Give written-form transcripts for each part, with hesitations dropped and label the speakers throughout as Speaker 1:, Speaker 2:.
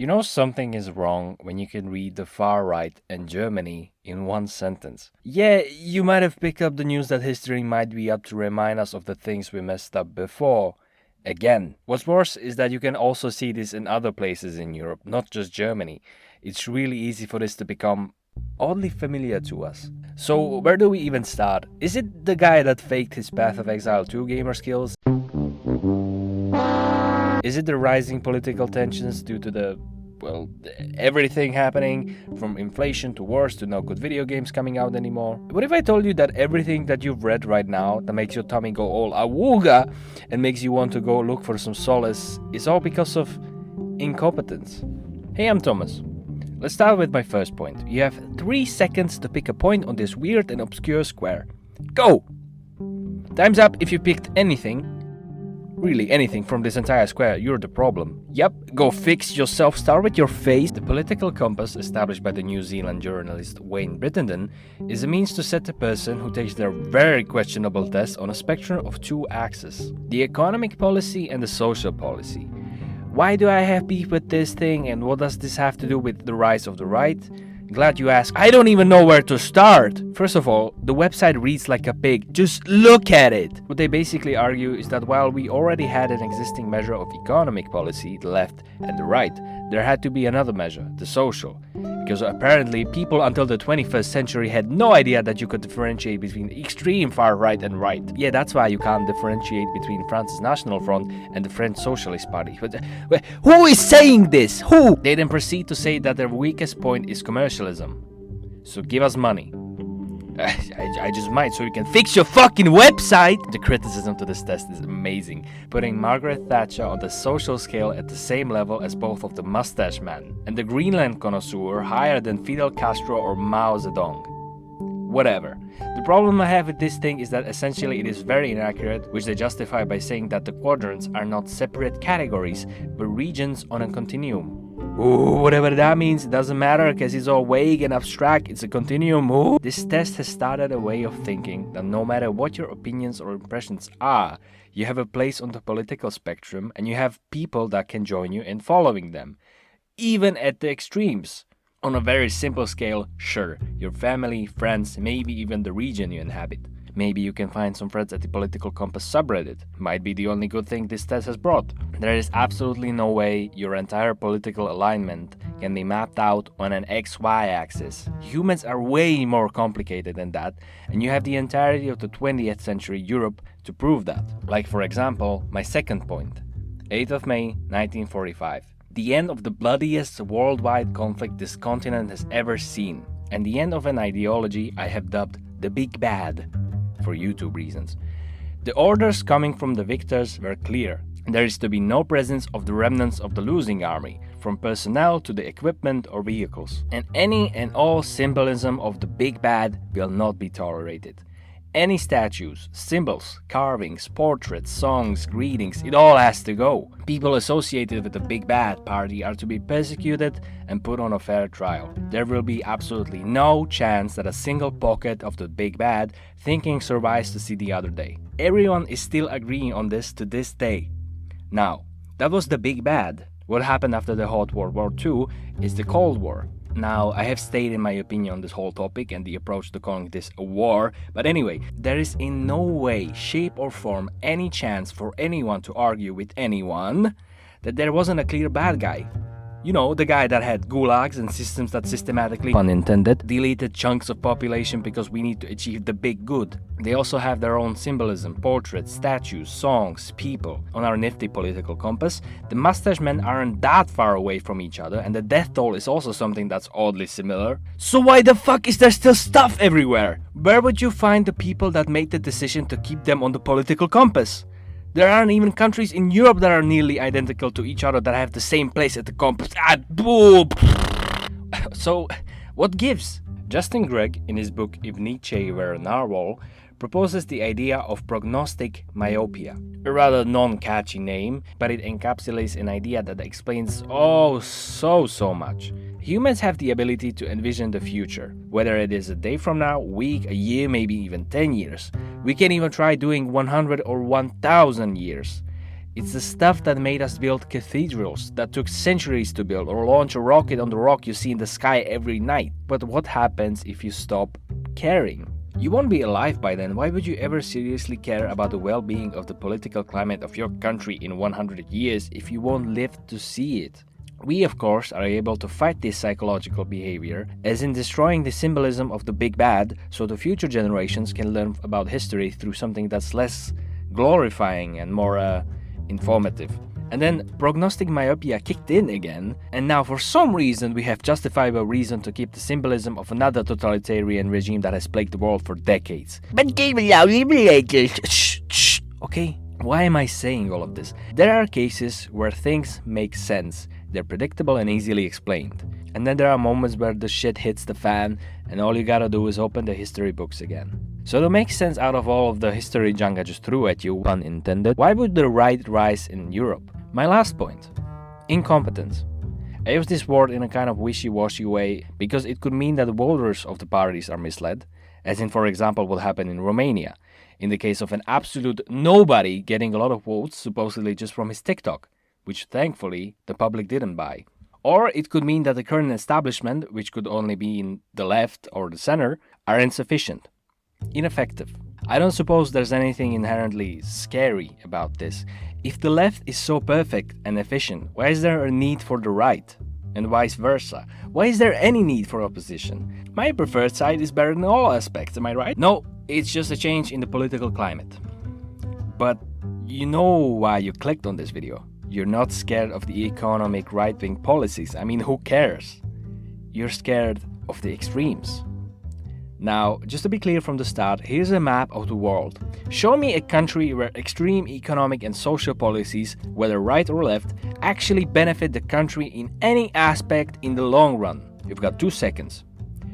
Speaker 1: You know something is wrong when you can read the far right and Germany in one sentence. Yeah, you might have picked up the news that history might be up to remind us of the things we messed up before. Again, what's worse is that you can also see this in other places in Europe, not just Germany. It's really easy for this to become oddly familiar to us. So, where do we even start? Is it the guy that faked his Path of Exile 2 gamer skills? Is it the rising political tensions due to everything happening, from inflation to wars to no good video games coming out anymore? What if I told you that everything that you've read right now that makes your tummy go all awooga and makes you want to go look for some solace is all because of incompetence? Hey, I'm Thomas. Let's start with my first point. You have 3 seconds to pick a point on this weird and obscure square. Go! Time's up if you picked anything. Really, anything from this entire square, you're the problem. Yep, go fix yourself, start with your face. The political compass established by the New Zealand journalist Wayne Brittenden is a means to set a person who takes their very questionable test on a spectrum of 2 axes. The economic policy and the social policy. Why do I have beef with this thing, and what does this have to do with the rise of the right? Glad you asked. I don't even know where to start. First of all, the website reads like a pig. Just look at it. What they basically argue is that while we already had an existing measure of economic policy, the left and the right, there had to be another measure, the social. Because apparently people until the 21st century had no idea that you could differentiate between extreme far right and right. Yeah, that's why you can't differentiate between France's National Front and the French Socialist Party. But who is saying this? Who? They then proceed to say that their weakest point is commercialism. So give us money. I just might, so you can fix your fucking website! The criticism to this test is amazing, putting Margaret Thatcher on the social scale at the same level as both of the Mustache Man, and the Greenland connoisseur higher than Fidel Castro or Mao Zedong. Whatever. The problem I have with this thing is that essentially it is very inaccurate, which they justify by saying that the quadrants are not separate categories, but regions on a continuum. Ooh, whatever that means, it doesn't matter because it's all vague and abstract, it's a continuum. Ooh. This test has started a way of thinking that no matter what your opinions or impressions are, you have a place on the political spectrum and you have people that can join you in following them, even at the extremes. On a very simple scale, sure, your family, friends, maybe even the region you inhabit. Maybe you can find some friends at the Political Compass subreddit. Might be the only good thing this test has brought. There is absolutely no way your entire political alignment can be mapped out on an XY axis. Humans are way more complicated than that, and you have the entirety of the 20th century Europe to prove that. Like for example, my second point. 8th of May, 1945. The end of the bloodiest worldwide conflict this continent has ever seen, and the end of an ideology I have dubbed the Big Bad. For YouTube reasons. The orders coming from the victors were clear. There is to be no presence of the remnants of the losing army, from personnel to the equipment or vehicles. And any and all symbolism of the Big Bad will not be tolerated. Any statues, symbols, carvings, portraits, songs, greetings, it all has to go. People associated with the Big Bad Party are to be persecuted and put on a fair trial. There will be absolutely no chance that a single pocket of the Big Bad thinking survives to see the other day. Everyone is still agreeing on this to this day. Now, that was the Big Bad. What happened after the Hot World War II is the Cold War. Now, I have stated my opinion on this whole topic and the approach to calling this a war, but anyway, there is in no way, shape or form any chance for anyone to argue with anyone that there wasn't a clear bad guy. You know, the guy that had gulags and systems that systematically, pun intended, deleted chunks of population because we need to achieve the big good. They also have their own symbolism, portraits, statues, songs, people. On our nifty political compass, the mustache men aren't that far away from each other, and the death toll is also something that's oddly similar. So why the fuck is there still stuff everywhere? Where would you find the people that made the decision to keep them on the political compass? There aren't even countries in Europe that are nearly identical to each other that have the same place at the compass. So, what gives? Justin Gregg, in his book If Nietzsche Were a Narwhal, proposes the idea of prognostic myopia. A rather non-catchy name, but it encapsulates an idea that explains so much. Humans have the ability to envision the future, whether it is a day from now, week, a year, maybe even 10 years. We can even try doing 100 or 1000 years. It's the stuff that made us build cathedrals that took centuries to build, or launch a rocket on the rock you see in the sky every night. But what happens if you stop caring? You won't be alive by then. Why would you ever seriously care about the well-being of the political climate of your country in 100 years if you won't live to see it? We, of course, are able to fight this psychological behavior, as in destroying the symbolism of the big bad, so the future generations can learn about history through something that's less glorifying and more informative. And then prognostic myopia kicked in again, and now for some reason we have justifiable reason to keep the symbolism of another totalitarian regime that has plagued the world for decades. But okay, why am I saying all of this? There are cases where things make sense, they're predictable and easily explained. And then there are moments where the shit hits the fan and all you gotta do is open the history books again. So to make sense out of all of the history junk I just threw at you, pun intended, why would the right rise in Europe? My last point, incompetence. I use this word in a kind of wishy-washy way because it could mean that the voters of the parties are misled, as in for example what happened in Romania, in the case of an absolute nobody getting a lot of votes supposedly just from his TikTok, which thankfully the public didn't buy. Or it could mean that the current establishment, which could only be in the left or the center, are insufficient, ineffective. I don't suppose there's anything inherently scary about this. If the left is so perfect and efficient, why is there a need for the right? And vice versa. Why is there any need for opposition? My preferred side is better in all aspects, am I right? No, it's just a change in the political climate. But you know why you clicked on this video. You're not scared of the economic right-wing policies. I mean, who cares? You're scared of the extremes. Now, just to be clear from the start, here's a map of the world. Show me a country where extreme economic and social policies, whether right or left, actually benefit the country in any aspect in the long run. You've got 2 seconds.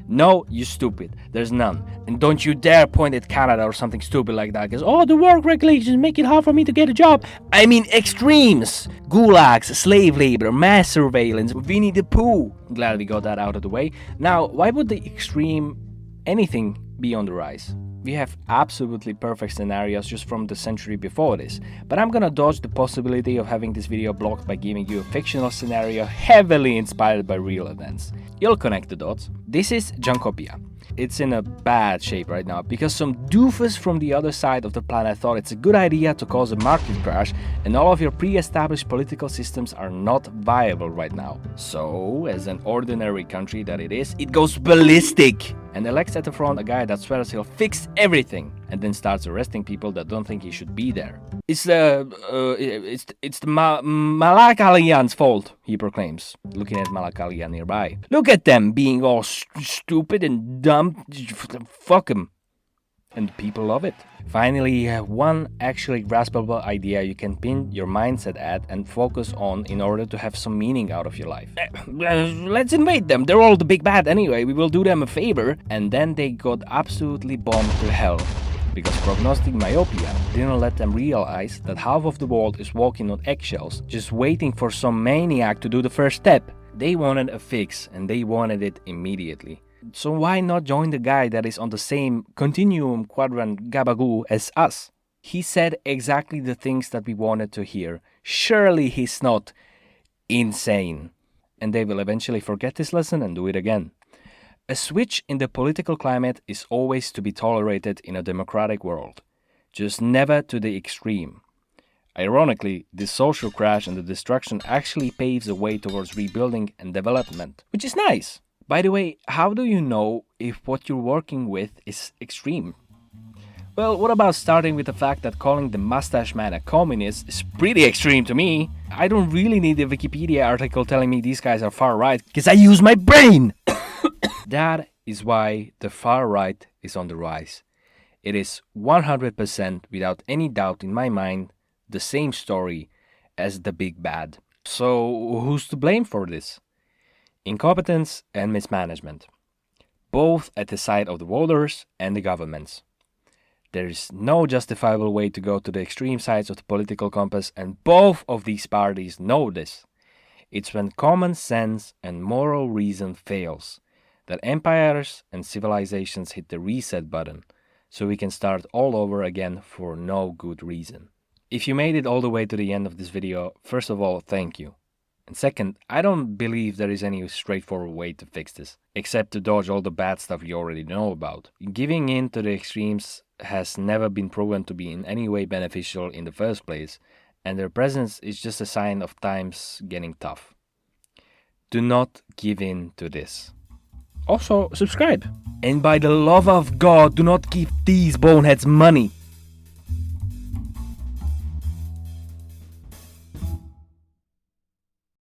Speaker 1: No, you stupid. There's none. And don't you dare point at Canada or something stupid like that, because, oh, the work regulations make it hard for me to get a job. I mean extremes. Gulags, slave labor, mass surveillance, Winnie the Pooh. Glad we got that out of the way. Now, why would the extreme anything be on the rise? We have absolutely perfect scenarios just from the century before this, but I'm gonna dodge the possibility of having this video blocked by giving you a fictional scenario heavily inspired by real events. You'll connect the dots. This is Junkopia. It's in a bad shape right now because some doofus from the other side of the planet thought it's a good idea to cause a market crash, and all of your pre-established political systems are not viable right now. So, as an ordinary country that it is, it goes ballistic and elects at the front a guy that swears he'll fix everything, and then starts arresting people that don't think he should be there. It's the Malakalian's fault, he proclaims, looking at Malakalian nearby. Look at them being all stupid and dumb. Fuck them. And people love it. Finally, you have one actually graspable idea you can pin your mindset at and focus on in order to have some meaning out of your life. Let's invade them. They're all the big bad anyway. We will do them a favor. And then they got absolutely bombed to hell, because prognostic myopia didn't let them realize that half of the world is walking on eggshells, just waiting for some maniac to do the first step. They wanted a fix, and they wanted it immediately. So why not join the guy that is on the same continuum quadrant gabagoo as us? He said exactly the things that we wanted to hear. Surely he's not insane. And they will eventually forget this lesson and do it again. A switch in the political climate is always to be tolerated in a democratic world, just never to the extreme. Ironically, this social crash and the destruction actually paves the way towards rebuilding and development, which is nice. By the way, how do you know if what you're working with is extreme? Well, what about starting with the fact that calling the mustache man a communist is pretty extreme to me? I don't really need a Wikipedia article telling me these guys are far right, because I use my brain! That is why the far right is on the rise. It is 100% without any doubt in my mind the same story as the big bad. So who's to blame for this? Incompetence and mismanagement, both at the side of the voters and the governments. There is no justifiable way to go to the extreme sides of the political compass, and both of these parties know this. It's when common sense and moral reason fails that empires and civilizations hit the reset button, so we can start all over again for no good reason. If you made it all the way to the end of this video, first of all, thank you. And second, I don't believe there is any straightforward way to fix this, except to dodge all the bad stuff you already know about. Giving in to the extremes has never been proven to be in any way beneficial in the first place, and their presence is just a sign of times getting tough. Do not give in to this. Also, subscribe. And by the love of God, do not give these boneheads money.